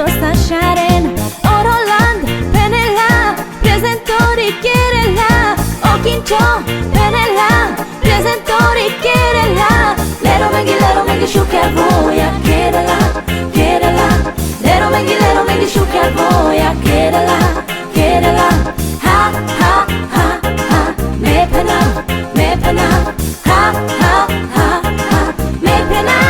sta shining. Oh Roland, Penella, presentori Chiarella. Oh Kincho, Penella, presentori Chiarella. Lero mengi şuker boya Chiarella, Chiarella. Lero mengi şuker boya Chiarella, Chiarella. Ha ha ha ha, me pena, ha ha ha ha, me pena.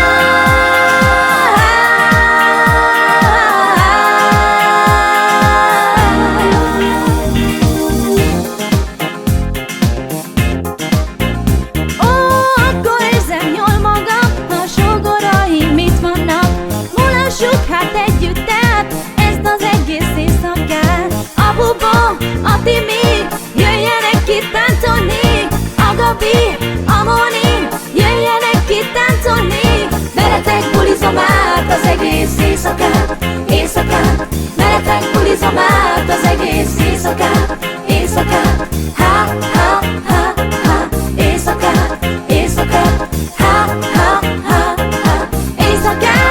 Hát együtt át ezt az egész éjszakát. A Bubó, a Timi, jöjjenek ki táncolni. A Gabi, a Moni, jöjjenek ki táncolni. Veletek bulizom át az egész éjszakát, éjszakát. Veletek bulizom át az egész éjszakát, éjszakát. Ha, ha, ha, ha, éjszakát, éjszakát. Ha, ha, ha, ha, éjszakát.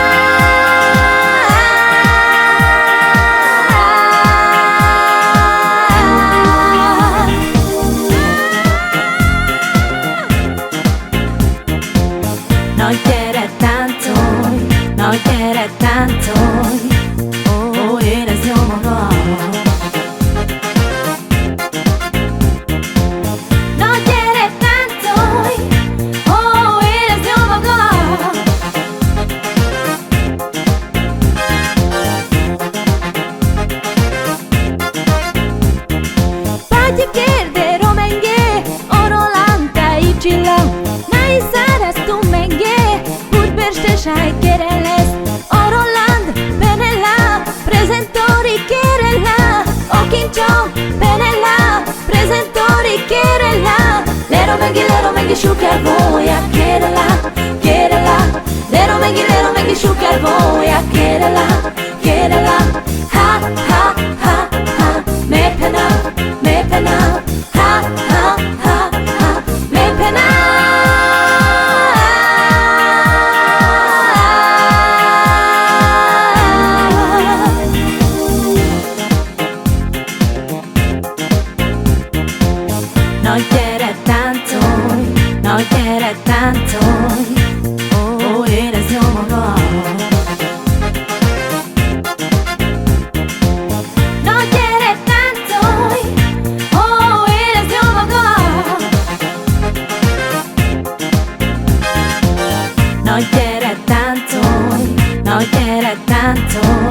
Na gyere táncolj, na gyere táncolj, ó, érezd jól magad. Na gyere táncolj, ó, érezd jól magad. Paggi chiede romenghe, o Rolanda i Cilla. Nai saras tu menghe, Budberstesai Chiarelles. O Roland, Penella, presentori Chiarella. O Kincho, Penella, presentori Chiarella. Lero mengi şuker boya Chiarella, Chiarella. Lero mengi şuker boya Chiarella, Chiarella. Ha ha ha ha, me pena, me pena. Ha ha ha ha, me pena. Na gyere táncolj, na gyere táncolj, ó, érezd jól magad. Na gyere táncolj, ó, érezd jól magad. Na gyere táncolj, na gyere táncolj.